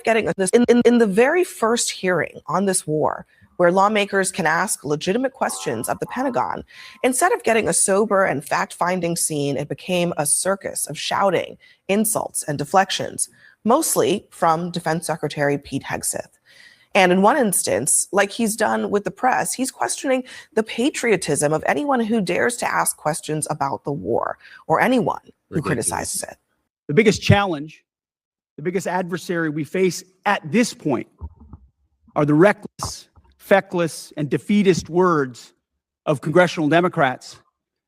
getting this in the very first hearing on this war, where lawmakers can ask legitimate questions of the Pentagon, instead of getting a sober and fact-finding scene, it became a circus of shouting, insults, and deflections, mostly from Defense Secretary Pete Hegseth. And in one instance, like he's done with the press, he's questioning the patriotism of anyone who dares to ask questions about the war, or anyone who criticizes it. The biggest challenge, the biggest adversary we face at this point are the reckless, feckless, and defeatist words of congressional Democrats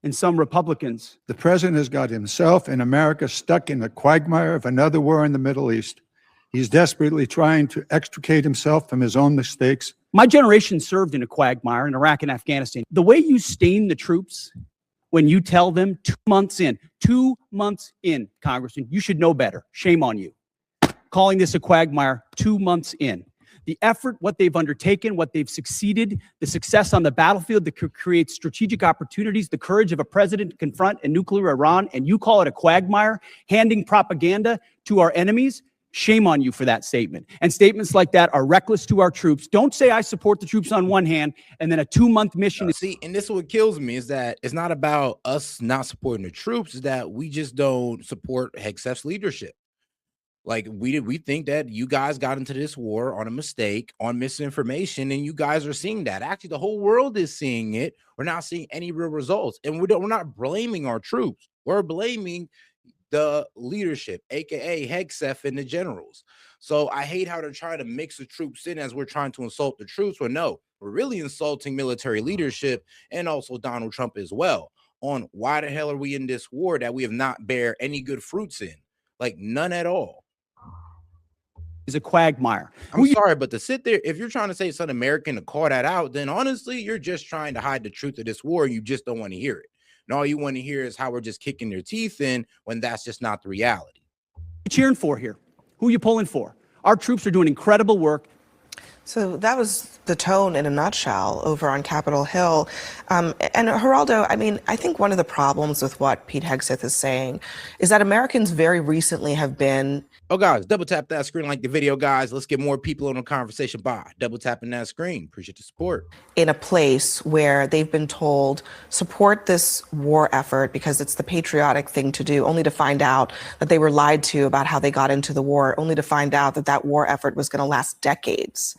and some Republicans. The president has got himself and America stuck in the quagmire of another war in the Middle East. He's desperately trying to extricate himself from his own mistakes. My generation served in a quagmire in Iraq and Afghanistan. The way you stain the troops when you tell them 2 months in, Congressman, you should know better. Shame on you. Calling this a quagmire 2 months in. The effort, what they've undertaken, what they've succeeded, the success on the battlefield that could create strategic opportunities, the courage of a president to confront a nuclear Iran, and you call it a quagmire, handing propaganda to our enemies. Shame on you for that statement. And statements like that are reckless to our troops. Don't say I support the troops on one hand, and then a 2-month mission. See, and this is what kills me, is that it's not about us not supporting the troops, is that we just don't support Hegseth's leadership. Like, we think that you guys got into this war on a mistake, on misinformation, and you guys are seeing that. Actually, the whole world is seeing it. We're not seeing any real results, and we're not blaming our troops. We're blaming the leadership, aka Hegseth and the generals. So I hate how they're trying to mix the troops in as we're trying to insult the troops. Well, no, we're really insulting military leadership and also Donald Trump as well, on why the hell are we in this war that we have not bear any good fruits in? Like, none at all. Is a quagmire. I'm sorry, but to sit there, if you're trying to say it's un-American to call that out, then honestly, you're just trying to hide the truth of this war. You just don't want to hear it. And all you want to hear is how we're just kicking their teeth in, when that's just not the reality. Cheering for here? Who are you pulling for? Our troops are doing incredible work. So that was the tone in a nutshell over on Capitol Hill. And Geraldo, I mean, I think one of the problems with what Pete Hegseth is saying is that Americans very recently have been... Oh, guys, double tap that screen, like the video, guys. Let's get more people in the conversation by double tapping that screen. Appreciate the support. In a place where they've been told, support this war effort because it's the patriotic thing to do, only to find out that they were lied to about how they got into the war, only to find out that that war effort was going to last decades.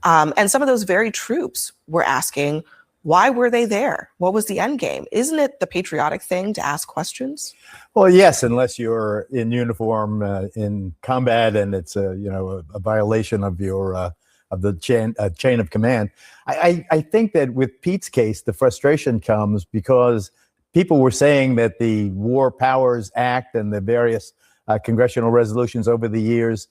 And some of those very troops were asking, why were they there? What was the end game? Isn't it the patriotic thing to ask questions? Well, yes, unless you're in uniform in combat and it's a violation of your of the chain of command. I think that with Pete's case, the frustration comes because people were saying that the War Powers Act and the various congressional resolutions over the years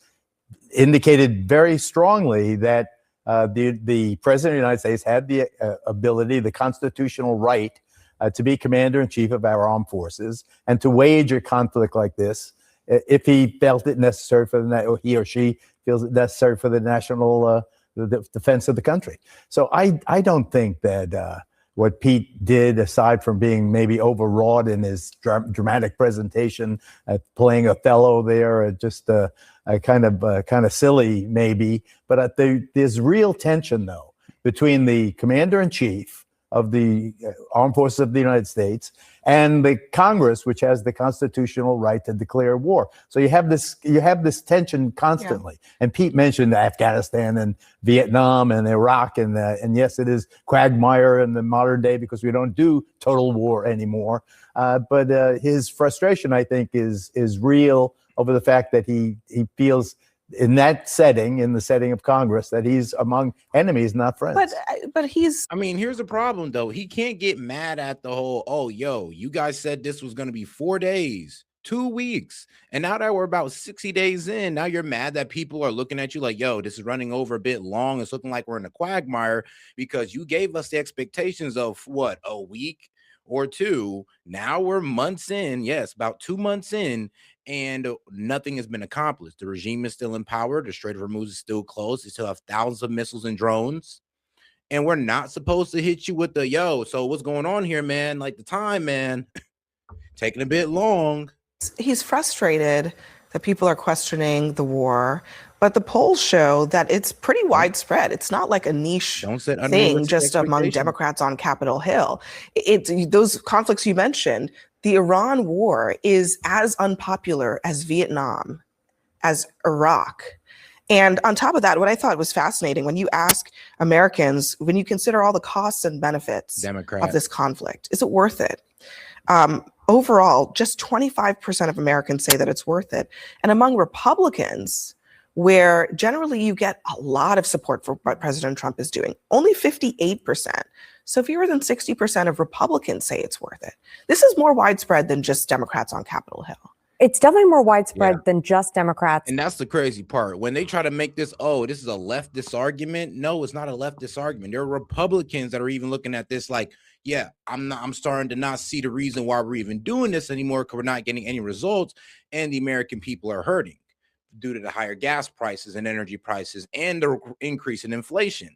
indicated very strongly that the president of the United States had the ability, the constitutional right to be commander-in-chief of our armed forces and to wage a conflict like this if he felt it necessary or he or she feels it necessary for the national the defense of the country. So I don't think that what Pete did, aside from being maybe overwrought in his dramatic presentation, playing Othello there, just kind of silly maybe, but there's real tension though between the commander-in-chief of the armed forces of the United States and the Congress, which has the constitutional right to declare war. So you have this tension constantly. Yeah. And Pete mentioned Afghanistan and Vietnam and Iraq, and yes, it is quagmire in the modern day because we don't do total war anymore. But his frustration, I think, is real over the fact that he feels in that setting, in the setting of Congress, that he's among enemies, not friends. But he's... I mean, here's the problem, though. He can't get mad at the whole, oh, yo, you guys said this was going to be 4 days, 2 weeks. And now that we're about 60 days in, now you're mad that people are looking at you like, yo, this is running over a bit long. It's looking like we're in a quagmire because you gave us the expectations of, what, a week or two. Now we're months in. Yes, about 2 months in. And nothing has been accomplished. The regime is still in power. The Strait of Hormuz is still closed. They still have thousands of missiles and drones. And we're not supposed to hit you with the, yo, so what's going on here, man? Like the time, man, taking a bit long. He's frustrated that people are questioning the war, but the polls show that it's pretty widespread. It's not like a niche Don't set thing unrealistic just among expectations. Democrats on Capitol Hill. It's those conflicts you mentioned. The Iran war is as unpopular as Vietnam, as Iraq. And on top of that, what I thought was fascinating, when you ask Americans, when you consider all the costs and benefits Democrat. of this conflict, is it worth it? Overall, just 25% of Americans say that it's worth it. And among Republicans, where generally you get a lot of support for what President Trump is doing, only 58%. So fewer than 60% of Republicans say it's worth it. This is more widespread than just Democrats on Capitol Hill. It's definitely more widespread than just Democrats. And that's the crazy part. When they try to make this, oh, this is a leftist argument. No, it's not a leftist argument. There are Republicans that are even looking at this like, yeah, I'm starting to not see the reason why we're even doing this anymore, because we're not getting any results. And the American people are hurting due to the higher gas prices and energy prices and the increase in inflation.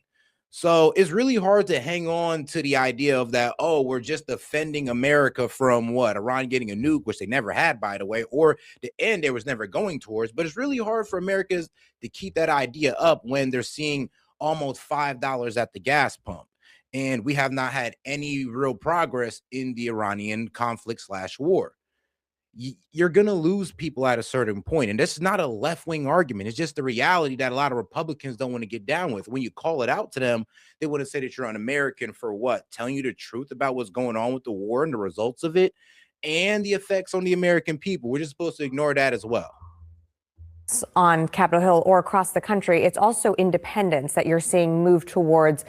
So it's really hard to hang on to the idea of that, oh, we're just defending America from what? Iran getting a nuke, which they never had, by the way, or the end they was never going towards. But it's really hard for Americans to keep that idea up when they're seeing almost $5 at the gas pump. And we have not had any real progress in the Iranian conflict/war. You're going to lose people at a certain point. And this is not a left-wing argument. It's just the reality that a lot of Republicans don't want to get down with. When you call it out to them, they want to say that you're un-American for what? Telling you the truth about what's going on with the war and the results of it and the effects on the American people. We're just supposed to ignore that as well. On Capitol Hill or across the country, it's also independents that you're seeing move towards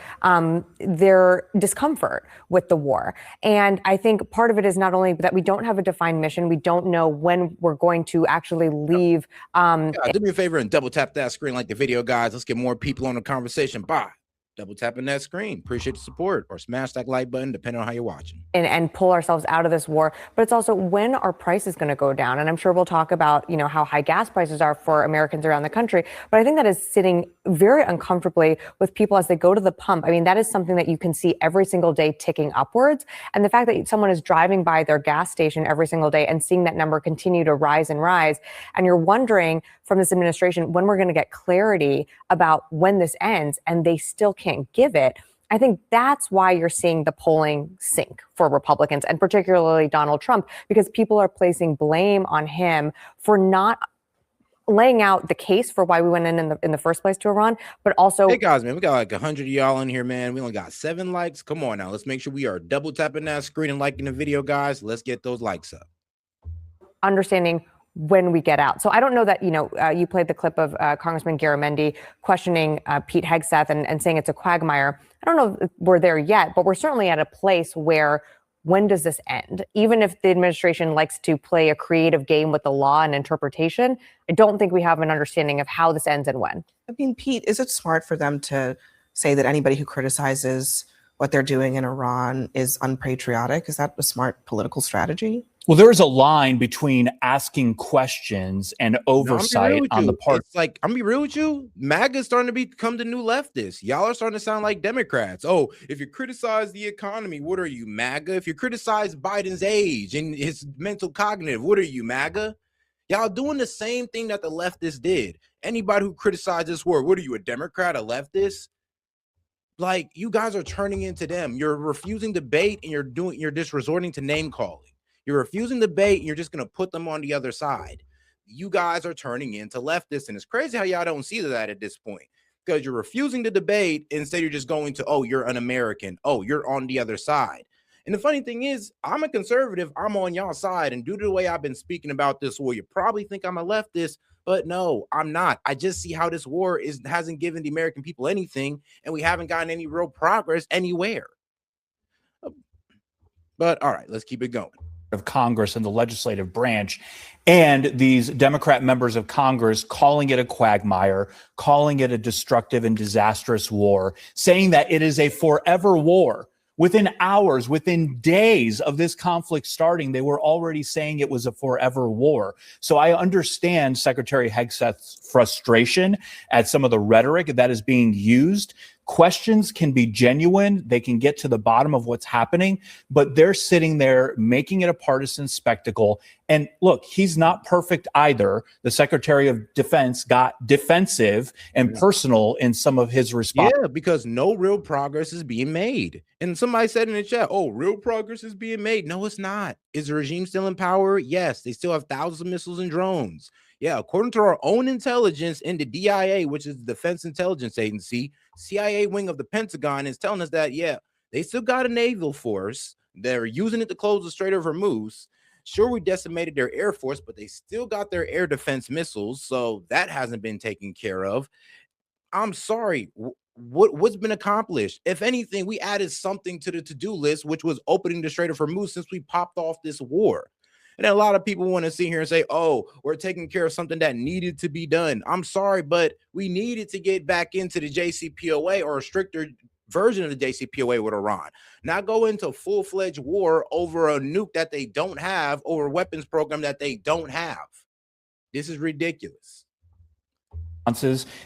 their discomfort with the war. And I think part of it is not only that we don't have a defined mission, we don't know when we're going to actually leave. Do me a favor and double tap that screen like the video, guys. Let's get more people on the conversation. Bye. Double tapping that screen. Appreciate the support, or smash that like button, depending on how you're watching. And pull ourselves out of this war. But it's also when our prices going to go down. And I'm sure we'll talk about, how high gas prices are for Americans around the country. But I think that is sitting very uncomfortably with people as they go to the pump. I mean, that is something that you can see every single day ticking upwards. And the fact that someone is driving by their gas station every single day and seeing that number continue to rise and rise. And you're wondering from this administration when we're going to get clarity about when this ends, and they still can't give it. I think that's why you're seeing the polling sink for Republicans, and particularly Donald Trump, because people are placing blame on him for not laying out the case for why we went in the first place to Iran, but also— Hey guys, man, we got like 100 of y'all in here, man. We only got 7 likes. Come on now, let's make sure we are double tapping that screen and liking the video, guys. Let's get those likes up. Understanding when we get out. So I don't know that, you played the clip of Congressman Garamendi questioning Pete Hegseth and saying it's a quagmire. I don't know if we're there yet, but we're certainly at a place where when does this end? Even if the administration likes to play a creative game with the law and interpretation, I don't think we have an understanding of how this ends and when. I mean, Pete, is it smart for them to say that anybody who criticizes what they're doing in Iran is unpatriotic? Is that a smart political strategy? Well, there is a line between asking questions and oversight on the part. It's like, I'm gonna be real with you. MAGA is starting to become the new leftists. Y'all are starting to sound like Democrats. Oh, if you criticize the economy, what are you, MAGA? If you criticize Biden's age and his mental cognitive, what are you, MAGA? Y'all doing the same thing that the leftists did. Anybody who criticized this war, what are you, a Democrat, a leftist? Like, you guys are turning into them. You're refusing debate and you're just resorting to name calling. You're refusing debate and you're just going to put them on the other side. You guys are turning into leftists, and it's crazy how y'all don't see that at this point, because you're refusing to debate. Instead, you're just going to, oh, you're an American. Oh, you're on the other side. And the funny thing is, I'm a conservative. I'm on y'all's side. And due to the way I've been speaking about this war, you probably think I'm a leftist, but no, I'm not. I just see how this war hasn't given the American people anything, and we haven't gotten any real progress anywhere. But all right, let's keep it going. Of Congress and the legislative branch, and these Democrat members of Congress calling it a quagmire, calling it a destructive and disastrous war, saying that it is a forever war. Within hours, within days of this conflict starting, they were already saying it was a forever war. So I understand Secretary Hegseth's frustration at some of the rhetoric that is being used. questions can be genuine. They can get to the bottom of what's happening, but they're sitting there making it a partisan spectacle. And look, he's not perfect either. The Secretary of Defense got defensive and personal in some of his responses. Yeah, because no real progress is being made. And somebody said in the chat, oh, real progress is being made. No, it's not. Is the regime still in power? Yes, they still have thousands of missiles and drones. Yeah, according to our own intelligence in the DIA, which is the Defense Intelligence Agency, CIA wing of the Pentagon is telling us that, yeah, they still got a naval force. They're using it to close the Strait of Hormuz. Sure, we decimated their air force, but they still got their air defense missiles. So that hasn't been taken care of. I'm sorry. What's been accomplished? If anything, we added something to the to-do list, which was opening the Strait of Hormuz since we popped off this war. And a lot of people want to sit here and say, oh, we're taking care of something that needed to be done. I'm sorry, but we needed to get back into the JCPOA or a stricter version of the JCPOA with Iran, not go into full-fledged war over a nuke that they don't have, over a weapons program that they don't have. This is ridiculous.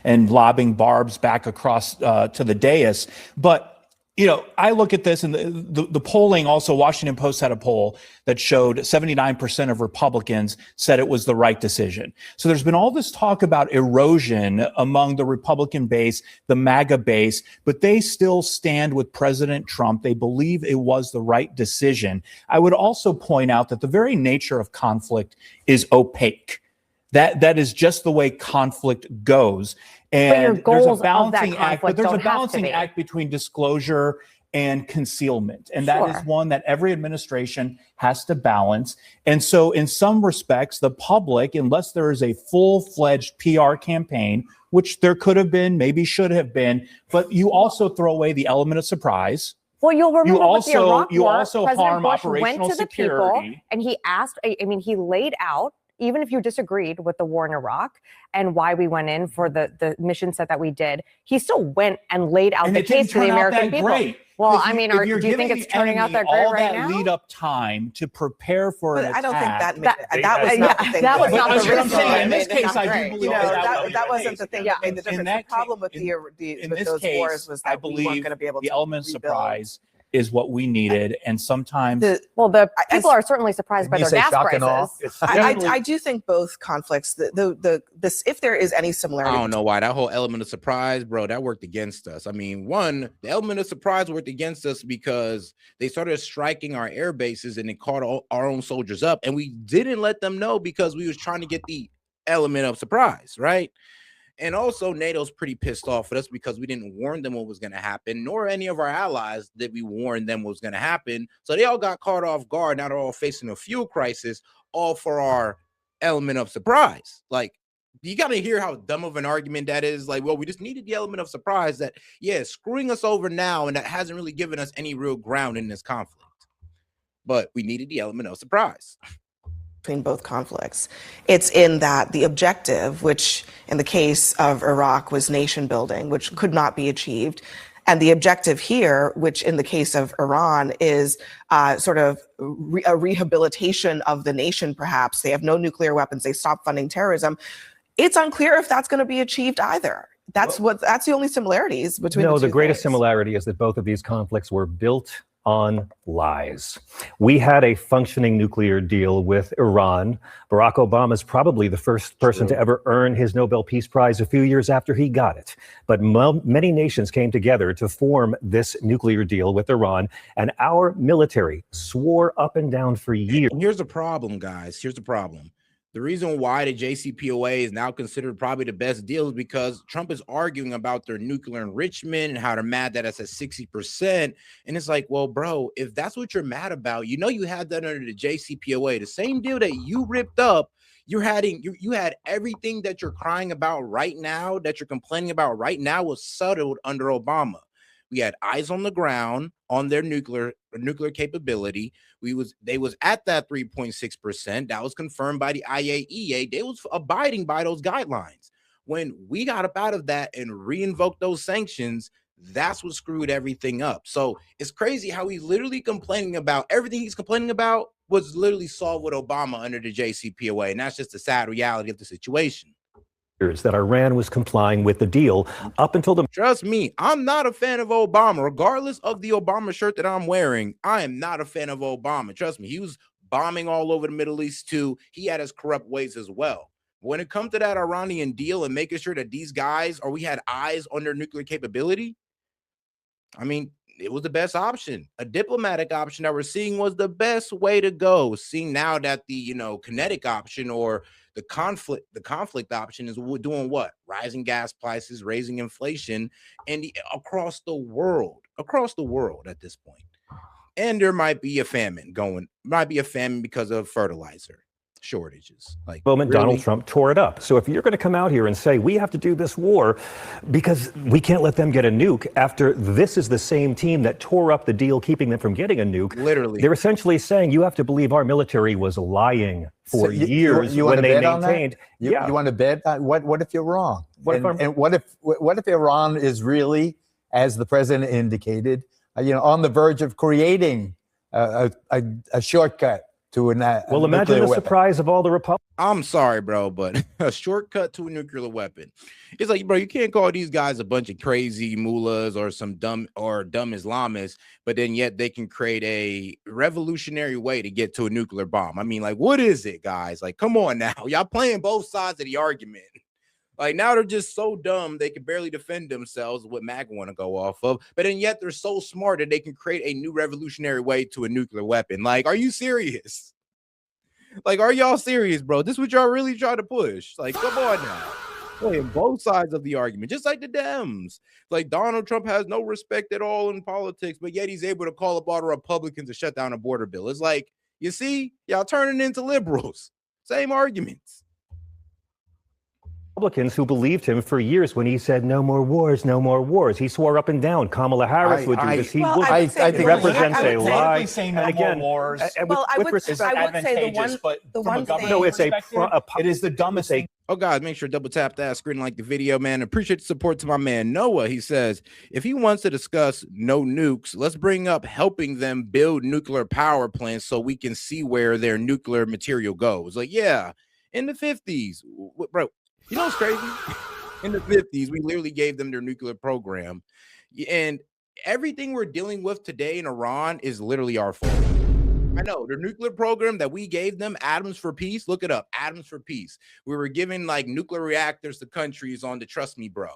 And lobbing barbs back across to the dais. But, you know, I look at this and the polling also, Washington Post had a poll that showed 79% of Republicans said it was the right decision. So there's been all this talk about erosion among the Republican base, the MAGA base, but they still stand with President Trump. They believe it was the right decision. I would also point out that the very nature of conflict is opaque. That is just the way conflict goes. And there's a balancing act, but there's a balancing act between disclosure and concealment. And that is one that every administration has to balance. And so in some respects, the public, unless there is a full-fledged PR campaign, which there could have been, maybe should have been, but you also throw away the element of surprise. Well, you'll remember with the Iraq War, President harm Bush went to the people and he asked, I mean, he laid out, even if you disagreed with the war in Iraq and why we went in for the mission set that we did, he still went and laid out the case to the American people. Great. Well, I mean, do you think it's turning out that great right now? All that lead up time to prepare for an attack. I don't think that was not the thing. That was not the reason. In this case, I do believe that wasn't the thing that made the difference. The problem with those wars was that we weren't going to be able to the element of surprise is what we is and sometimes the people are certainly surprised by their gas prices. I do think both conflicts, this, if there is any similarity. I don't know why that whole element of surprise, bro, that worked against us. I mean, one, the element of surprise worked against us because they started striking our air bases and it caught our own soldiers up, and we didn't let them know because we was trying to get the element of surprise, right? And also, NATO's pretty pissed off at us because we didn't warn them what was going to happen, nor any of our allies did we warn them what was going to happen. So they all got caught off guard. Now they're all facing a fuel crisis, all for our element of surprise. Like, you got to hear how dumb of an argument that is. Like, well, we just needed the element of surprise that, yeah, screwing us over now, and that hasn't really given us any real ground in this conflict. But we needed the element of surprise. Between both conflicts. It's in that the objective, which in the case of Iraq was nation building, which could not be achieved. And the objective here, which in the case of Iran is sort of a rehabilitation of the nation, perhaps. They have no nuclear weapons. They stopped funding terrorism. It's unclear if that's going to be achieved either. That's the only similarities between the two. The greatest things. similarity is that both of these conflicts were built on lies. We had a functioning nuclear deal with Iran. Barack Obama is probably the first person to ever earn his Nobel Peace Prize a few years after he got it. But many nations came together to form this nuclear deal with Iran, and our military swore up and down for years. And here's the problem, guys. Here's the problem. The reason why the JCPOA is now considered probably the best deal is because Trump is arguing about their nuclear enrichment and how they're mad that it's at 60%. And it's like, well, bro, if that's what you're mad about, you know, you had that under the JCPOA, the same deal that you ripped up. You had everything that you're crying about right now, that you're complaining about right now, was settled under Obama. We had eyes on the ground on their nuclear capability. They was at that 3.6%. That was confirmed by the IAEA. They was abiding by those guidelines. When we got up out of that and reinvoked those sanctions, that's what screwed everything up. So it's crazy how he's literally complaining about everything he's complaining about was literally solved with Obama under the JCPOA. And that's just the sad reality of the situation. that Iran was complying with the deal up until the. Trust me, I'm not a fan of Obama. Regardless of the Obama shirt that I'm wearing, I am not a fan of Obama. Trust me, he was bombing all over the Middle East too. He had his corrupt ways as well. When it comes to that Iranian deal and making sure that these guys, or we had eyes on their nuclear capability, I mean, it was the best option. A diplomatic option that we're seeing was the best way to go. Seeing now that the kinetic option or the conflict option is doing what? Rising gas prices, raising inflation, and across the world at this point. And there might be a famine because of fertilizer shortages. Like Moment really? Donald Trump tore it up. So if you're going to come out here and say we have to do this war because we can't let them get a nuke after this is the same team that tore up the deal keeping them from getting a nuke, literally, they're essentially saying you have to believe our military was lying for years when they maintained. You want to bet? What if you're wrong? And what if Iran is really, as the president indicated, on the verge of creating a shortcut to well, imagine the surprise of all the Republicans. I'm sorry, bro, but a shortcut to a nuclear weapon. It's like, bro, you can't call these guys a bunch of crazy mullahs or some dumb Islamists, but then yet they can create a revolutionary way to get to a nuclear bomb. I mean, like, what is it, guys? Like, come on now. Y'all playing both sides of the argument. Like, now they're just so dumb they can barely defend themselves, what MAGA want to go off of. But then yet they're so smart that they can create a new revolutionary way to a nuclear weapon. Like, are you serious? Like, are y'all serious, bro? This is what y'all really try to push. Like, come on now. Playing both sides of the argument, just like the Dems. Like, Donald Trump has no respect at all in politics, but yet he's able to call up all the Republicans to shut down a border bill. It's like, you see, y'all turning into liberals. Same arguments. Republicans who believed him for years when he said no more wars, no more wars. He swore up and down Kamala Harris would do this. I think it represents a lie. Saying no more wars. Well, I would say the one thing. No, it's it is the dumbest thing. Oh, guys, make sure to double tap that screen, like the video, man. Appreciate the support to my man Noah. He says, if he wants to discuss no nukes, let's bring up helping them build nuclear power plants so we can see where their nuclear material goes. Like, yeah, in the 50s, bro. You know what's crazy? In the 50s, we literally gave them their nuclear program. And everything we're dealing with today in Iran is literally our fault. I know their nuclear program that we gave them, Atoms for Peace. Look it up, Atoms for Peace. We were giving like nuclear reactors to countries on the Trust Me, Bro.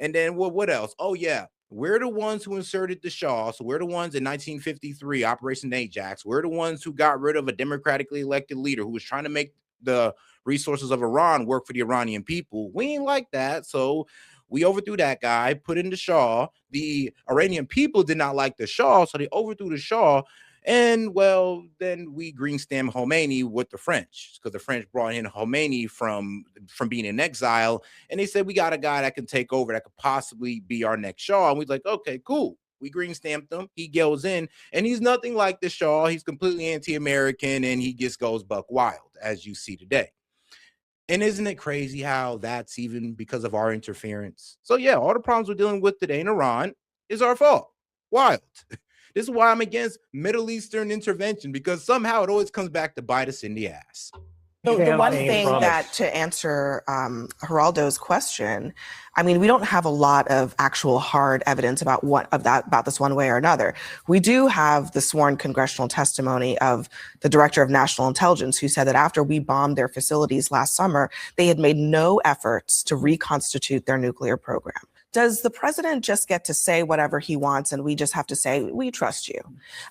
And then what else? Oh, yeah. We're the ones who inserted the Shah. So we're the ones in 1953, Operation Ajax. We're the ones who got rid of a democratically elected leader who was trying to make the resources of Iran work for the Iranian people. We ain't like that. So we overthrew that guy, put in the Shah. The Iranian people did not like the Shah, so they overthrew the Shah. And, well, then we green stamped Khomeini with the French because the French brought in Khomeini from being in exile. And they said, we got a guy that can take over that could possibly be our next Shah. And we was like, okay, cool. We green stamped him. He goes in, and he's nothing like the Shah. He's completely anti-American, and he just goes buck wild, as you see today. And isn't it crazy how that's even because of our interference? So, yeah, all the problems we're dealing with today in Iran is our fault. Wild. This is why I'm against Middle Eastern intervention, because somehow it always comes back to bite us in the ass. The one thing that, to answer Geraldo's question, I mean, we don't have a lot of actual hard evidence about this one way or another. We do have the sworn congressional testimony of the director of national intelligence who said that after we bombed their facilities last summer, they had made no efforts to reconstitute their nuclear program. Does the president just get to say whatever he wants and we just have to say, we trust you?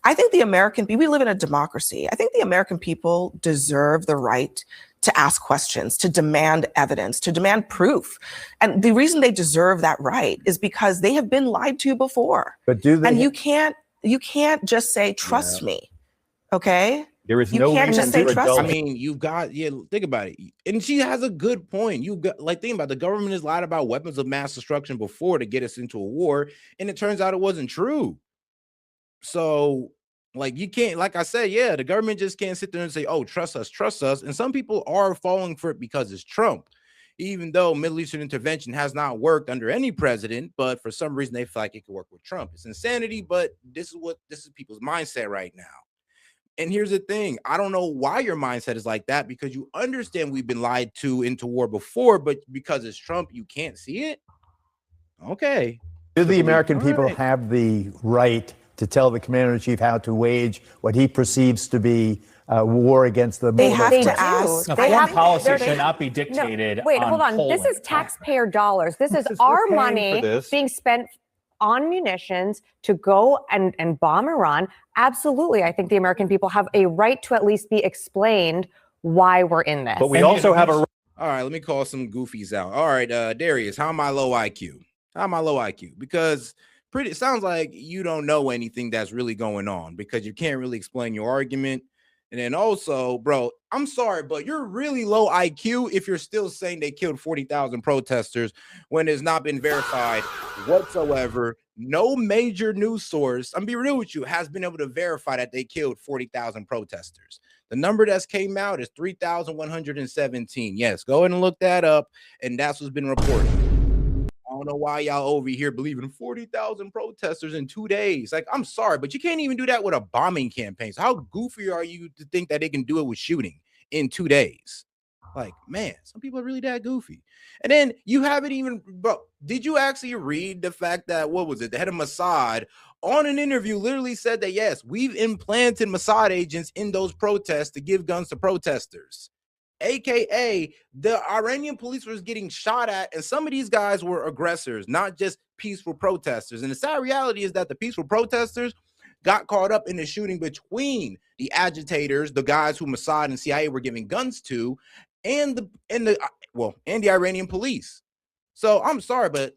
I think the American people, we live in a democracy. I think the American people deserve the right to ask questions, to demand evidence, to demand proof. And the reason they deserve that right is because they have been lied to before. But do they? And you can't just say, trust me, okay? There is no reason just say trust me. I mean, think about it. And she has a good point. Think about it. The government has lied about weapons of mass destruction before to get us into a war. And it turns out it wasn't true. So, you can't, like I said, yeah, the government just can't sit there and say, oh, trust us, trust us. And some people are falling for it because it's Trump, even though Middle Eastern intervention has not worked under any president. But for some reason, they feel like it could work with Trump. It's insanity, but this is people's mindset right now. And here's the thing. I don't know why your mindset is like that, because you understand we've been lied to into war before, but because it's Trump, you can't see it. Okay. Do the American All people right. have the right to tell the commander-in-chief how to wage what he perceives to be war against the They Moldova? have They to do. ask. Now, They foreign have- policy they're- should not be dictated. Wait, on hold on. This Poland. is taxpayer dollars. This is We're our paying for money this. being spent on munitions to go and bomb Iran. Absolutely. I think the American people have a right to at least be explained why we're in this. But we also have a All right, let me call some goofies out. All right, Darius, how am I low IQ? How am I low IQ? Because it sounds like you don't know anything that's really going on, because you can't really explain your argument. And then also, bro, I'm sorry, but you're really low IQ if you're still saying they killed 40,000 protesters when it's not been verified whatsoever. No major news source, I'm be real with you, has been able to verify that they killed 40,000 protesters. The number that's came out is 3,117. Yes, go ahead and look that up, and that's what's been reported. I don't know why y'all over here believing 40,000 protesters in 2 days. Like, I'm sorry, but you can't even do that with a bombing campaign. So how goofy are you to think that they can do it with shooting in 2 days? Like, man, some people are really that goofy. And then you haven't even, bro, did you actually read the fact that, what was it, the head of Mossad on an interview literally said that, yes, we've implanted Mossad agents in those protests to give guns to protesters. AKA the Iranian police was getting shot at, and some of these guys were aggressors, not just peaceful protesters. And the sad reality is that the peaceful protesters got caught up in the shooting between the agitators, the guys who Mossad and CIA were giving guns to, and the Iranian police. So I'm sorry, but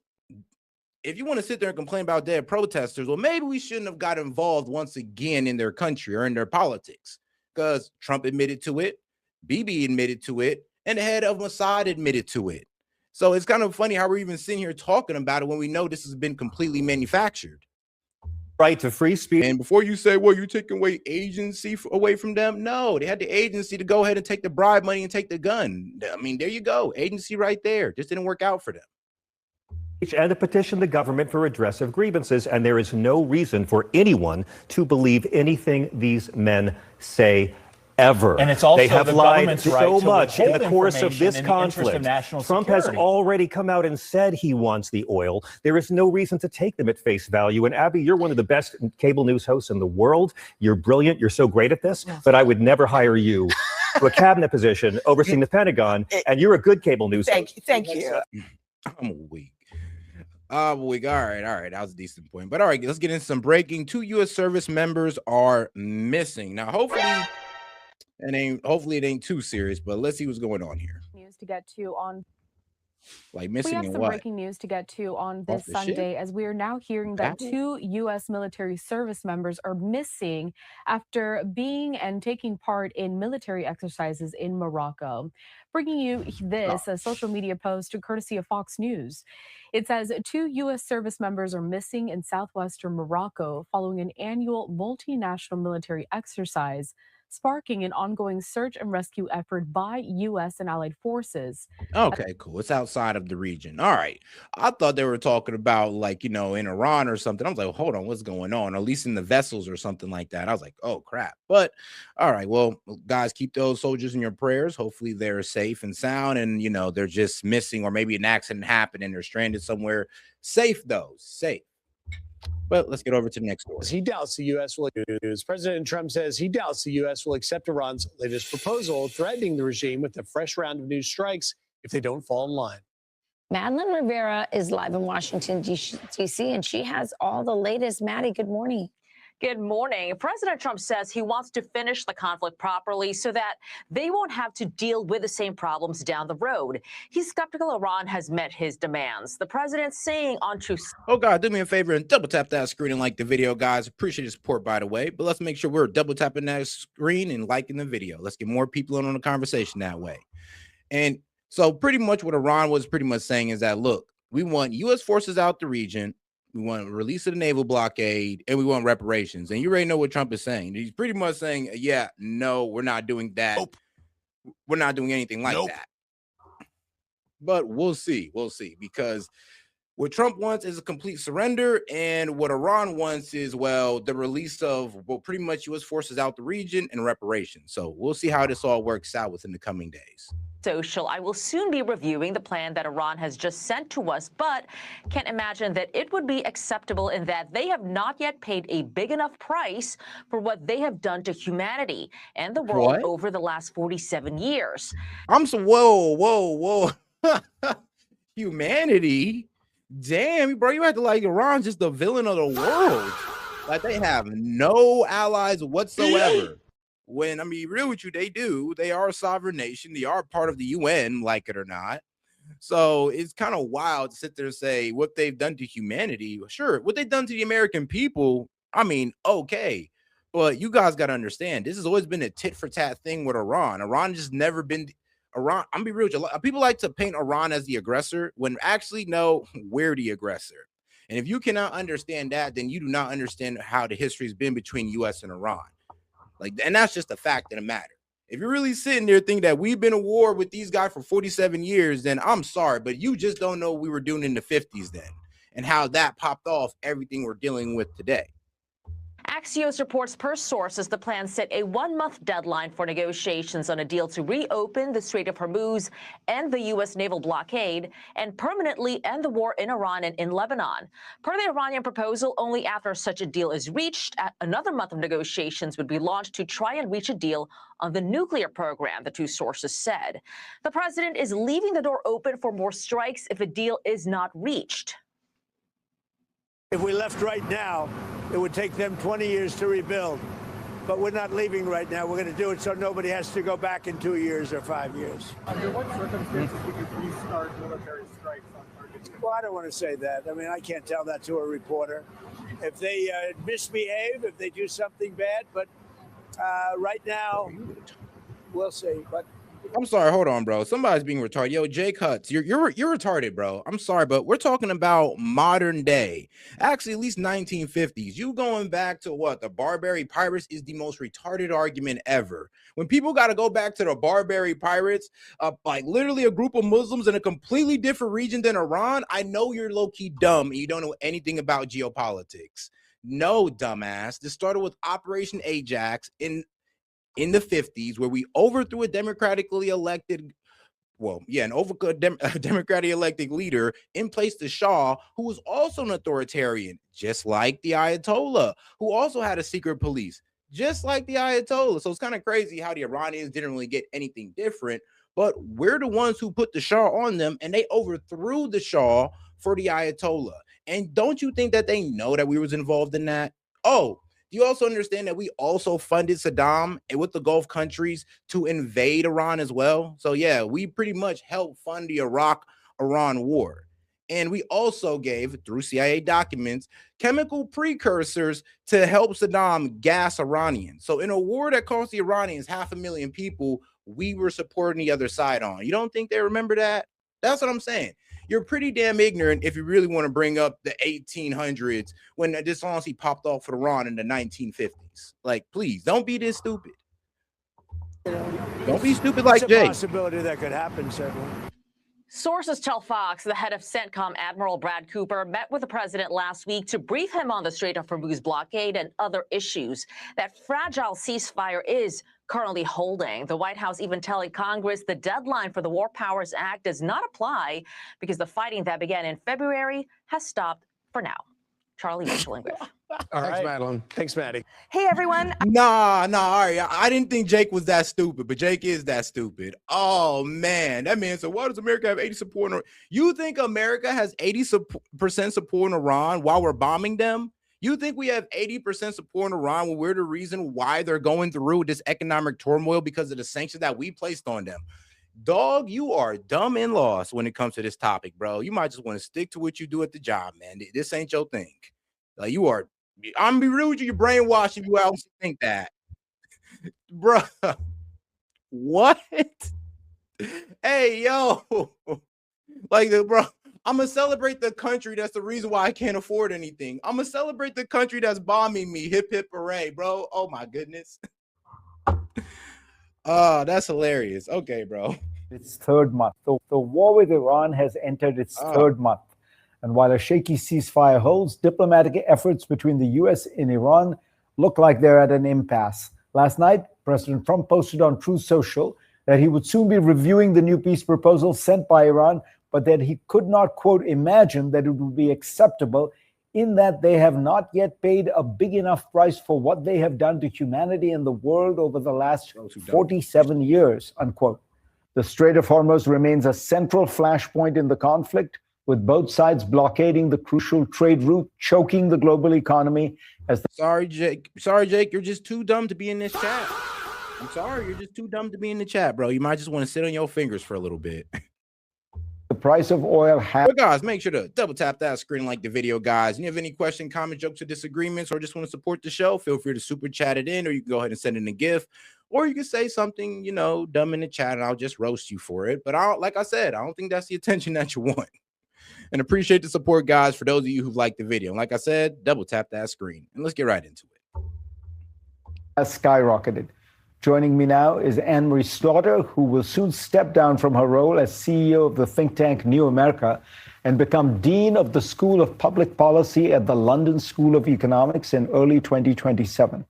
if you want to sit there and complain about dead protesters, well, maybe we shouldn't have got involved once again in their country or in their politics, because Trump admitted to it, Bibi admitted to it, and the head of Mossad admitted to it. So it's kind of funny how we're even sitting here talking about it when we know this has been completely manufactured. right to free speech. And before you say, well, you're taking away agency away from them, no, they had the agency to go ahead and take the bribe money and take the gun. I mean, there you go. Agency right there. Just didn't work out for them. And to petition the government for redress of grievances, and there is no reason for anyone to believe anything these men say ever. And it's also they have the lied government's so right to much in the withhold course of information this in the interest of conflict. national Trump has security. already come out and said he wants the oil. There is no reason to take them at face value. And Abby, you're one of the best cable news hosts in the world. You're brilliant. You're so great at this. But I would never hire you to a cabinet position overseeing the Pentagon. And you're a good cable news host. Thank you. I'm weak. Weak. All right. That was a decent point. But all right, let's get into some breaking. 2 U.S. service members are missing. Now, hopefully it ain't too serious, but let's see what's going on here. News to get to on Like We missing have in some what? breaking news to get to on Off this the ship? Sunday, as we are now hearing that Apple? 2 U.S. military service members are missing after being and taking part in military exercises in Morocco. Bringing you this, a social media post courtesy of Fox News. It says 2 U.S. service members are missing in southwestern Morocco following an annual multinational military exercise, sparking an ongoing search and rescue effort by U.S. and allied forces. Okay, cool. It's outside of the region. All right. I thought they were talking about, like, in Iran or something. I was like, hold on, what's going on? Or at least in the vessels or something like that. I was like, oh, crap. But all right, well, guys, keep those soldiers in your prayers. Hopefully they're safe and sound, and, they're just missing, or maybe an accident happened and they're stranded somewhere. Safe, though. Safe. But let's get over to the next story. He doubts the U.S. will use. President Trump says he doubts the U.S. will accept Iran's latest proposal, threatening the regime with a fresh round of new strikes if they don't fall in line. Madeline Rivera is live in Washington, D.C., and she has all the latest. Maddie, good morning. Good morning. President Trump says he wants to finish the conflict properly so that they won't have to deal with the same problems down the road. He's skeptical Iran has met his demands. The president saying on Tuesday. Oh, God, do me a favor and double tap that screen and like the video, guys. Appreciate the support, by the way. But let's make sure we're double tapping that screen and liking the video. Let's get more people in on the conversation that way. And so pretty much what Iran was pretty much saying is that, look, we want U.S. forces out the region. We want a release of the naval blockade, and we want reparations. And you already know what Trump is saying. He's pretty much saying, yeah, no, we're not doing that. Nope. We're not doing anything like that. But we'll see. We'll see. Because What Trump wants is a complete surrender, and what Iran wants is, well, the release of, well, pretty much U.S. forces out the region and reparations. So we'll see how this all works out within the coming days. Social. I will soon be reviewing the plan that Iran has just sent to us, but can't imagine that it would be acceptable in that they have not yet paid a big enough price for what they have done to humanity and the world over the last 47 years. Whoa. Humanity? Damn, bro, you have to like Iran's just the villain of the world. Like, they have no allies whatsoever. When, I mean, real with you, they do. They are a sovereign nation. They are part of the UN, like it or not. So it's kind of wild to sit there and say what they've done to humanity. Sure, what they've done to the American people, I mean, okay. But you guys got to understand, this has always been a tit for tat thing with Iran. Iran just never been Iran. I'm gonna be real with you. People like to paint Iran as the aggressor when actually, no, we're the aggressor. And if you cannot understand that, then you do not understand how the history has been between US and Iran. Like, and that's just a fact of the matter. If you're really sitting there thinking that we've been at war with these guys for 47 years, then I'm sorry, but you just don't know what we were doing in the 50s then and how that popped off everything we're dealing with today. Axios reports per sources the plan set a 1-month deadline for negotiations on a deal to reopen the Strait of Hormuz and the U.S. naval blockade and permanently end the war in Iran and in Lebanon. Per the Iranian proposal, only after such a deal is reached, another month of negotiations would be launched to try and reach a deal on the nuclear program, the two sources said. The president is leaving the door open for more strikes if a deal is not reached. If we left right now, it would take them 20 years to rebuild. But we're not leaving right now. We're going to do it so nobody has to go back in 2 years or 5 years. Under what circumstances would you restart military strikes on targets? Well, I don't want to say that. I mean, I can't tell that to a reporter. If they misbehave, if they do something bad, but right now, we'll see. But I'm sorry, hold on, bro. Somebody's being retarded. Yo, Jake Hutz, you're retarded, bro. I'm sorry, but we're talking about modern day. Actually, at least 1950s. You going back to what? The Barbary Pirates is the most retarded argument ever. When people got to go back to the Barbary Pirates, like literally a group of Muslims in a completely different region than Iran, I know you're low-key dumb and you don't know anything about geopolitics. No, dumbass. This started with Operation Ajax in the 50s, where we overthrew a democratically elected, democratically elected leader in place the Shah, who was also an authoritarian, just like the Ayatollah, who also had a secret police, just like the Ayatollah. So it's kind of crazy how the Iranians didn't really get anything different, but we're the ones who put the Shah on them, and they overthrew the Shah for the Ayatollah. And don't you think that they know that we was involved in that? Oh, you also understand that we also funded Saddam and with the Gulf countries to invade Iran as well. So yeah, we pretty much helped fund the Iraq-Iran war. And we also gave, through CIA documents, chemical precursors to help Saddam gas Iranians. So in a war that cost the Iranians 500,000 people, we were supporting the other side on. You don't think they remember that? That's what I'm saying. You're pretty damn ignorant if you really want to bring up the 1800s when the dishonesty popped off for Iran in the 1950s. Like, please, don't be this stupid. Don't be stupid like Jay. It's a possibility that could happen, certainly. Sources tell Fox the head of CENTCOM, Admiral Brad Cooper, met with the president last week to brief him on the Strait of Hormuz blockade and other issues. That fragile ceasefire is currently holding. The White House even telling Congress the deadline for the War Powers Act does not apply because the fighting that began in February has stopped for now. Charlie Mitchell. Thanks, Madeline. Thanks, Maddie. Hey, everyone. Nah, all right. I didn't think Jake was that stupid, but Jake is that stupid. Oh, man. That man said, why does America have 80 support in Iran? You think America has 80% support in Iran while we're bombing them? You think we have 80% support in Iran when we're the reason why they're going through this economic turmoil because of the sanctions that we placed on them? Dog, you are dumb and lost when it comes to this topic, bro. You might just want to stick to what you do at the job, man. This ain't your thing. Like, you are, I'm gonna be real with you, you're brainwashed if you else think that. Bro, what? Hey, yo. Like, bro, I'm gonna celebrate the country that's the reason why I can't afford anything. I'm gonna celebrate the country that's bombing me. Hip, hip, hooray, bro. Oh, my goodness. Oh, that's hilarious. Okay, bro. Its third month. So the war with Iran has entered its third month. And while a shaky ceasefire holds, diplomatic efforts between the U.S. and Iran look like they're at an impasse. Last night, President Trump posted on Truth Social that he would soon be reviewing the new peace proposal sent by Iran, but that he could not, quote, imagine that it would be acceptable in that they have not yet paid a big enough price for what they have done to humanity and the world over the last 47 years, unquote. The Strait of Hormuz remains a central flashpoint in the conflict, with both sides blockading the crucial trade route, choking the global economy. Sorry, Jake. Sorry, Jake. You're just too dumb to be in this chat. I'm sorry. You're just too dumb to be in the chat, bro. You might just want to sit on your fingers for a little bit. The price of oil has. But guys, make sure to double tap that screen and like the video, guys. And if you have any question, comment, jokes, or disagreements, or just want to support the show, feel free to super chat it in, or you can go ahead and send in a GIF, or you can say something, you know, dumb in the chat, and I'll just roast you for it. But like I said, I don't think that's the attention that you want. And appreciate the support, guys, for those of you who liked the video. And like I said, double tap that screen. And let's get right into it. Has skyrocketed. Joining me now is Anne-Marie Slaughter, who will soon step down from her role as CEO of the think tank New America and become Dean of the School of Public Policy at the London School of Economics in early 2027.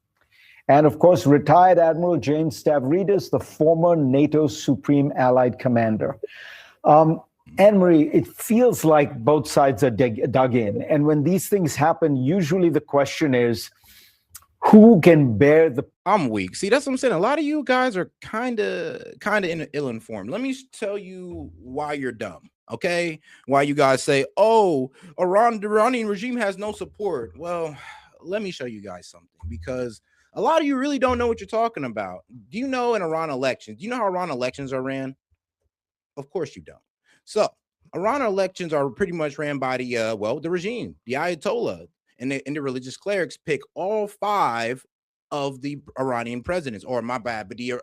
And of course, retired Admiral James Stavridis, the former NATO Supreme Allied Commander. Anne-Marie, it feels like both sides are dug in. And when these things happen, usually the question is, who can bear the... I'm weak. See, that's what I'm saying. A lot of you guys are kind of ill-informed. Let me tell you why you're dumb, okay? Why you guys say, oh, the Iranian regime has no support. Well, let me show you guys something, because a lot of you really don't know what you're talking about. Do you know in Iran elections? Do you know how Iran elections are ran? Of course you don't. So Iran elections are pretty much ran by the regime, the Ayatollah, and the religious clerics pick all 5 of the Iranian presidents, or my bad, but the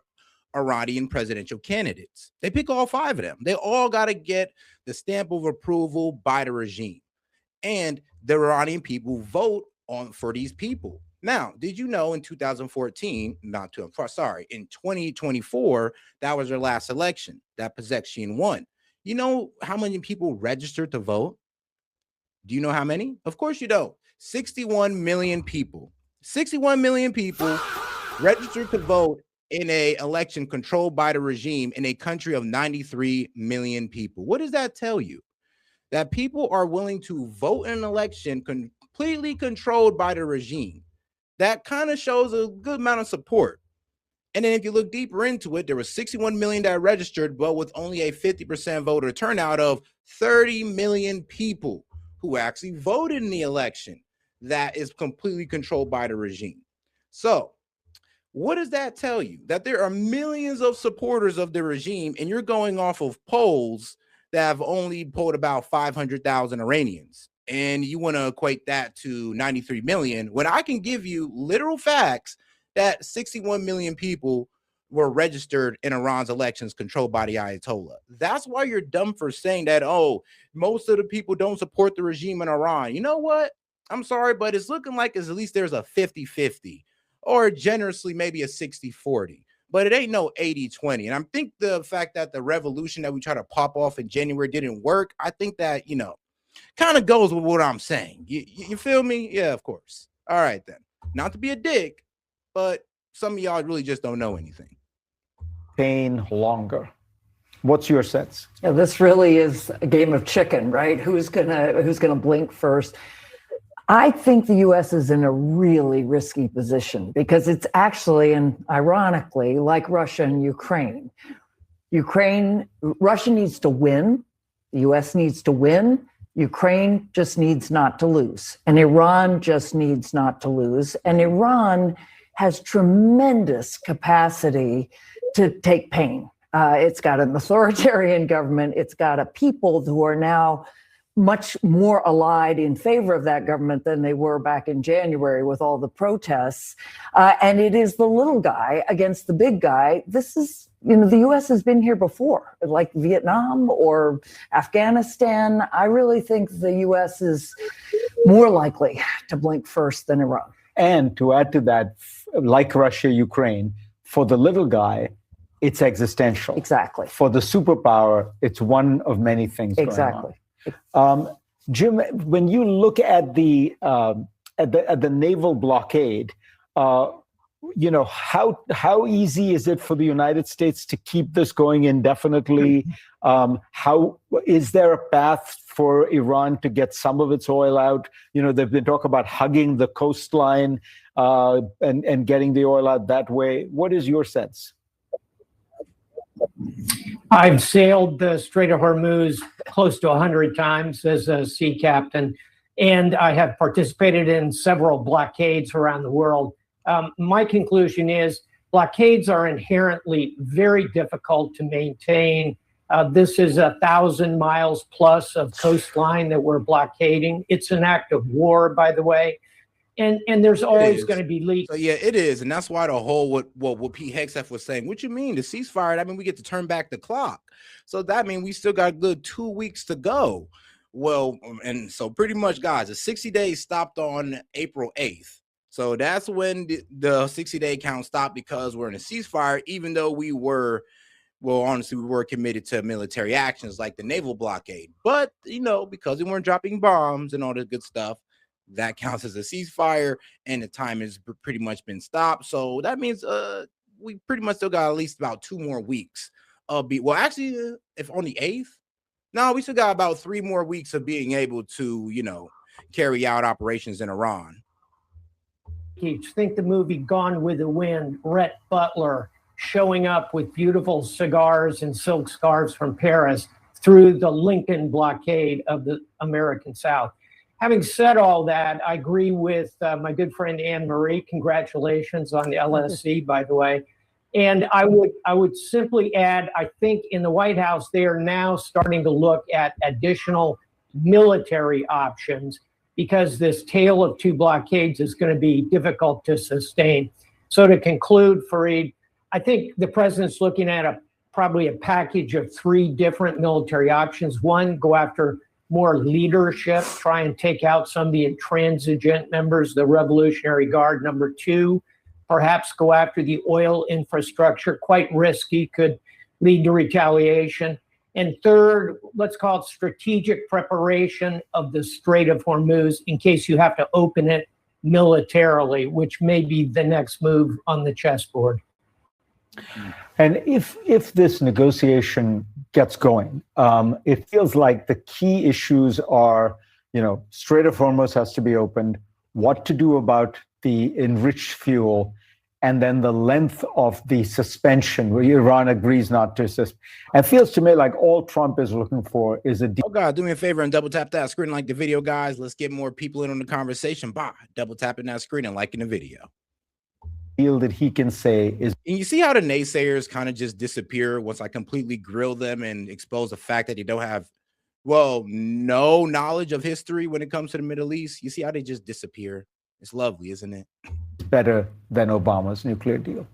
Iranian presidential candidates. They pick all 5 of them. They all got to get the stamp of approval by the regime, and the Iranian people vote for these people. Now, did you know in 2014, in 2024, that was their last election that Pezeshkian won? You know how many people registered to vote? Do you know how many? Of course you don't. 61 million people. 61 million people registered to vote in an election controlled by the regime in a country of 93 million people. What does that tell you? That people are willing to vote in an election completely controlled by the regime. That kind of shows a good amount of support. And then if you look deeper into it, there was 61 million that registered, but with only a 50% voter turnout of 30 million people who actually voted in the election that is completely controlled by the regime. So what does that tell you? That there are millions of supporters of the regime, and you're going off of polls that have only polled about 500,000 Iranians. And you want to equate that to 93 million, when I can give you literal facts that 61 million people were registered in Iran's elections controlled by the Ayatollah. That's why you're dumb for saying that, oh, most of the people don't support the regime in Iran. You know what? I'm sorry, but it's looking like at least there's a 50-50, or generously maybe a 60-40. But it ain't no 80-20. And I think the fact that the revolution that we try to pop off in January didn't work, I think that, you know, kind of goes with what I'm saying. You feel me? Yeah, of course. All right, then. Not to be a dick, but some of y'all really just don't know anything. Pain longer. What's your sense? Yeah, this really is a game of chicken, right? Who's gonna blink first? I think the U.S. is in a really risky position because it's actually, and ironically, like Russia and Ukraine. Russia needs to win. The U.S. needs to win. Ukraine just needs not to lose. And Iran just needs not to lose. And Iran has tremendous capacity to take pain. It's got an authoritarian government. It's got a people who are now much more allied in favor of that government than they were back in January with all the protests. And it is the little guy against the big guy. This is, you know, the U.S. has been here before, like Vietnam or Afghanistan. I really think the U.S. is more likely to blink first than Iran. And to add to that, like Russia, Ukraine, for the little guy, it's existential. Exactly. For the superpower, it's one of many things exactly. going on. Jim, when you look at the naval blockade, how easy is it for the United States to keep this going indefinitely? How is there a path for Iran to get some of its oil out? They've been talking about hugging the coastline and getting the oil out that way. What is your sense? I've sailed the Strait of Hormuz close to 100 times as a sea captain, and I have participated in several blockades around the world. My conclusion is blockades are inherently very difficult to maintain. This is 1,000 miles plus of coastline that we're blockading. It's an act of war, by the way. And there's always going to be leaks. So yeah, it is. And that's why the whole what Pete Hegseth was saying, what you mean the ceasefire? I mean, we get to turn back the clock. So that means we still got a good 2 weeks to go. Well, and so pretty much, guys, the 60 days stopped on April 8th. So that's when the 60-day count stopped, because we're in a ceasefire, even though we were, well, honestly, we were committed to military actions like the naval blockade. But, because we weren't dropping bombs and all this good stuff, that counts as a ceasefire, and the time has pretty much been stopped. So that means we pretty much still got at least about 2 more weeks. Well, actually, if on the 8th, no, we still got about 3 more weeks of being able to, carry out operations in Iran. Think the movie Gone with the Wind, Rhett Butler showing up with beautiful cigars and silk scarves from Paris through the Lincoln blockade of the American South. Having said all that, I agree with my good friend Anne Marie. Congratulations on the LSC, by the way. And I would simply add, I think in the White House, they are now starting to look at additional military options, because this tale of 2 blockades is going to be difficult to sustain. So to conclude, Fareed, I think the president's looking at probably a package of 3 different military options. 1, go after more leadership, try and take out some of the intransigent members of the Revolutionary Guard. Number 2, perhaps go after the oil infrastructure, quite risky, could lead to retaliation. And 3rd, let's call it strategic preparation of the Strait of Hormuz in case you have to open it militarily, which may be the next move on the chessboard. And if this negotiation gets going, it feels like the key issues are, Strait of Hormuz has to be opened, what to do about the enriched fuel, and then the length of the suspension, where Iran agrees not to suspend. It feels to me like all Trump is looking for is a deal. Oh, God, do me a favor and double tap that screen, like the video, guys. Let's get more people in on the conversation by double tapping that screen and liking the video. Deal that he can say is. And you see how the naysayers kind of just disappear once I completely grill them and expose the fact that they don't have, no knowledge of history when it comes to the Middle East. You see how they just disappear. It's lovely, isn't it? Better than Obama's nuclear deal.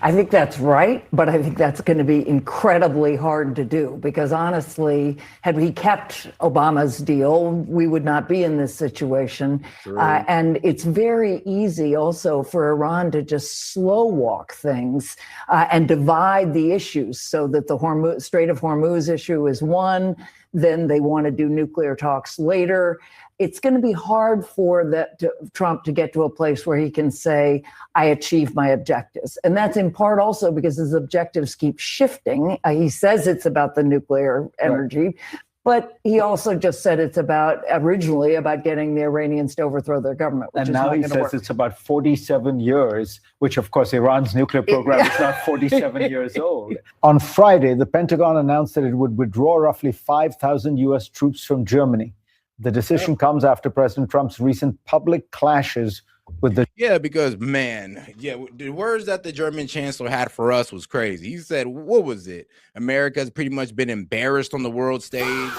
I think that's right, but I think that's going to be incredibly hard to do, because honestly, had we kept Obama's deal, we would not be in this situation. And it's very easy also for Iran to just slow walk things and divide the issues, so that the Strait of Hormuz issue is one, then they want to do nuclear talks later. It's going to be hard for Trump to get to a place where he can say, I achieved my objectives. And that's in part also because his objectives keep shifting. He says it's about the nuclear energy, but he also just said it's originally about getting the Iranians to overthrow their government. And now he says it's about 47 years, which of course Iran's nuclear program is not 47 years old. On Friday, the Pentagon announced that it would withdraw roughly 5,000 US troops from Germany. The decision comes after President Trump's recent public clashes with the. Yeah, because the words that the German chancellor had for us was crazy. He said, what was it? America's pretty much been embarrassed on the world stage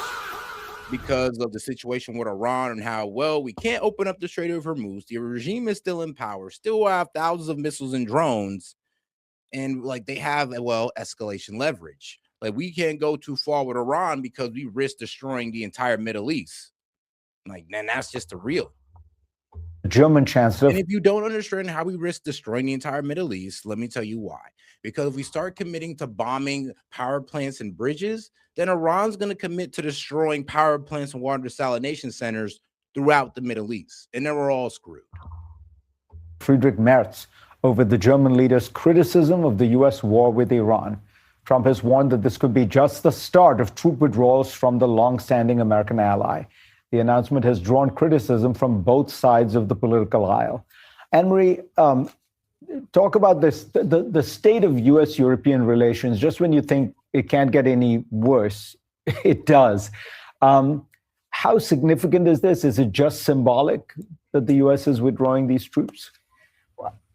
because of the situation with Iran and how, we can't open up the Strait of Hormuz. The regime is still in power, still have thousands of missiles and drones. And they have, escalation leverage. We can't go too far with Iran because we risk destroying the entire Middle East. And that's just the real. German chancellor. And if you don't understand how we risk destroying the entire Middle East, let me tell you why. because if we start committing to bombing power plants and bridges, then Iran's going to commit to destroying power plants and water desalination centers throughout the Middle East. And then we're all screwed. Friedrich Merz over the German leader's criticism of the U.S. war with Iran. Trump has warned that this could be just the start of troop withdrawals from the long-standing American ally. The announcement has drawn criticism from both sides of the political aisle. Anne-Marie, talk about this, the state of U.S.-European relations. Just when you think it can't get any worse, it does. How significant is this? Is it just symbolic that the U.S. is withdrawing these troops?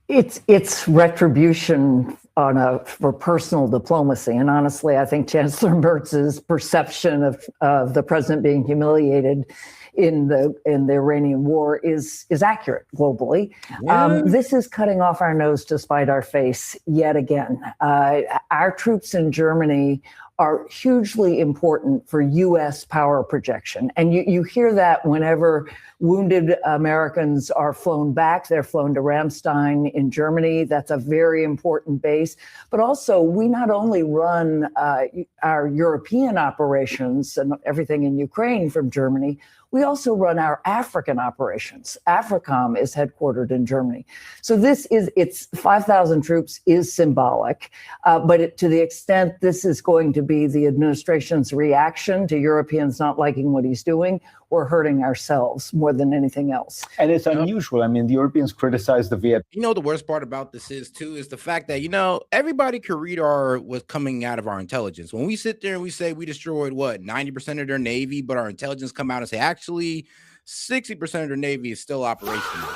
It's retribution for personal diplomacy. And honestly, I think Chancellor Merz's perception of the president being humiliated in the Iranian war is accurate globally. Yeah. This is cutting off our nose to spite our face yet again. Our troops in Germany are hugely important for U.S. power projection. And you hear that whenever wounded Americans are flown back. They're flown to Ramstein in Germany. That's a very important base. But also, we not only run our European operations and everything in Ukraine from Germany, we also run our African operations. AFRICOM is headquartered in Germany. So it's 5,000 troops is symbolic, but to the extent this is going to be the administration's reaction to Europeans not liking what he's doing, we're hurting ourselves more than anything else. And it's unusual. I mean, the Europeans criticize the Viet. You know, the worst part about this is the fact that, everybody could read what's coming out of our intelligence. When we sit there and we say we destroyed 90% of their Navy, but our intelligence come out and say, actually, 60% of their Navy is still operational.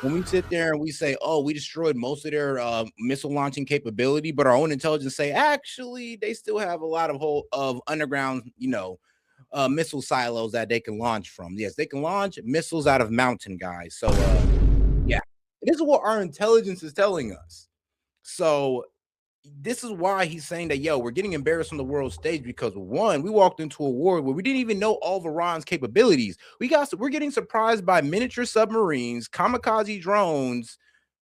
When we sit there and we say, oh, we destroyed most of their missile launching capability, but our own intelligence say, actually, they still have a lot of underground, missile silos that they can launch from. Yes, they can launch missiles out of mountain, guys. So, yeah, this is what our intelligence is telling us. So this is why he's saying that, we're getting embarrassed on the world stage because, one, we walked into a war where we didn't even know all of Iran's capabilities. We're getting surprised by miniature submarines, kamikaze drones.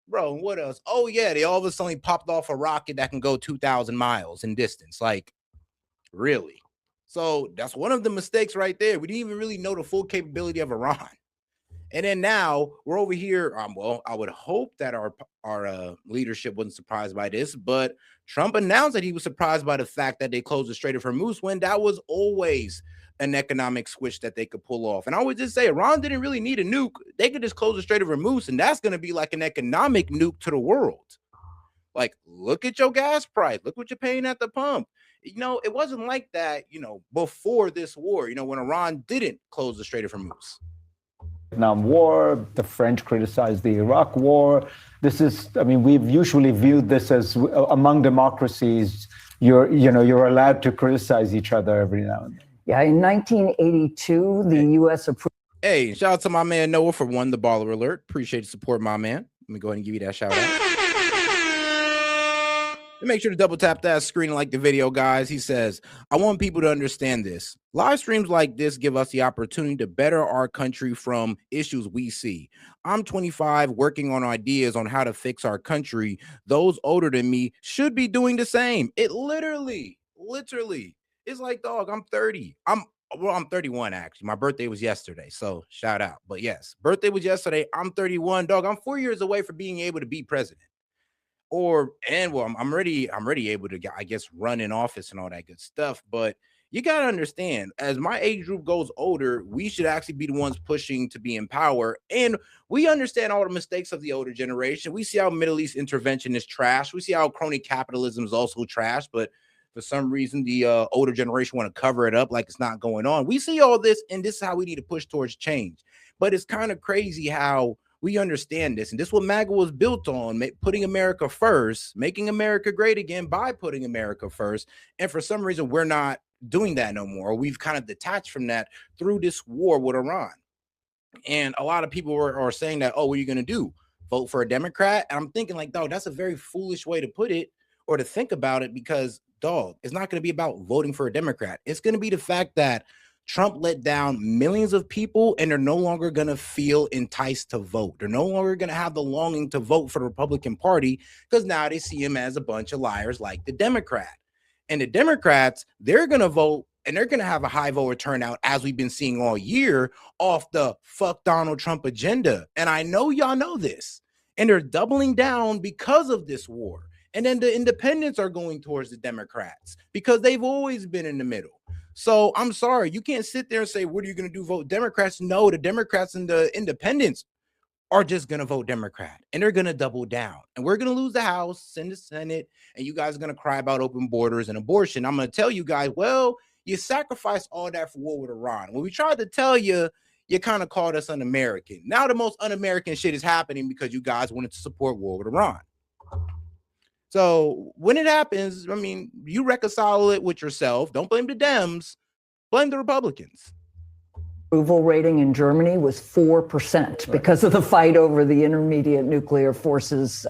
Bro, what else? Oh, yeah, they all of a sudden popped off a rocket that can go 2,000 miles in distance. Like, really? So that's one of the mistakes right there. We didn't even really know the full capability of Iran. And then now we're over here. I would hope that our leadership wasn't surprised by this, but Trump announced that he was surprised by the fact that they closed the Strait of Hormuz when that was always an economic switch that they could pull off. And I would just say Iran didn't really need a nuke. They could just close the Strait of Hormuz, and that's going to be like an economic nuke to the world. Like, look at your gas price. Look what you're paying at the pump. It wasn't like that, before this war, when Iran didn't close the Strait of Hormuz. Vietnam War, the French criticized the Iraq War. We've usually viewed this as among democracies, you're allowed to criticize each other every now and then. Yeah, in 1982, the U.S. approved. Hey, shout out to my man Noah for the baller alert. Appreciate the support, my man. Let me go ahead and give you that shout out. And make sure to double tap that screen and like the video, guys. He says, I want people to understand this. Live streams like this give us the opportunity to better our country from issues we see. I'm 25, working on ideas on how to fix our country. Those older than me should be doing the same. It literally, it's like, dog, I'm 30. I'm 31, actually. My birthday was yesterday, so shout out. But yes, birthday was yesterday. I'm 31, dog. I'm 4 years away from being able to be president. I'm already able to, I guess, run in office and all that good stuff. But you got to understand, as my age group goes older, we should actually be the ones pushing to be in power. And we understand all the mistakes of the older generation. We see how Middle East intervention is trash. We see how crony capitalism is also trash. But for some reason, the older generation want to cover it up like it's not going on. We see all this, and this is how we need to push towards change. But it's kind of crazy how we understand this, and this is what MAGA was built on, putting America first, making America great again by putting America first. And for some reason, we're not doing that no more. We've kind of detached from that through this war with Iran. And a lot of people are saying that, oh, what are you going to do? Vote for a Democrat? And I'm thinking like, dog, that's a very foolish way to put it or to think about it because, dog, it's not going to be about voting for a Democrat. It's going to be the fact that Trump let down millions of people, and they're no longer going to feel enticed to vote. They're no longer going to have the longing to vote for the Republican Party because now they see him as a bunch of liars like the Democrat. And the Democrats, they're going to vote, and they're going to have a high voter turnout, as we've been seeing all year, off the fuck Donald Trump agenda. And I know y'all know this. And they're doubling down because of this war. And then the independents are going towards the Democrats because they've always been in the middle. So I'm sorry, you can't sit there and say, what are you going to do, vote Democrats? No, the Democrats and the independents are just going to vote Democrat, and they're going to double down. And we're going to lose the House and the Senate, and you guys are going to cry about open borders and abortion. I'm going to tell you guys, well, you sacrificed all that for war with Iran. When we tried to tell you, you kind of called us un-American. Now the most un-American shit is happening because you guys wanted to support war with Iran. So when it happens, I mean, you reconcile it with yourself. Don't blame the Dems, blame the Republicans. Approval rating in Germany was 4% because of the fight over the intermediate nuclear forces.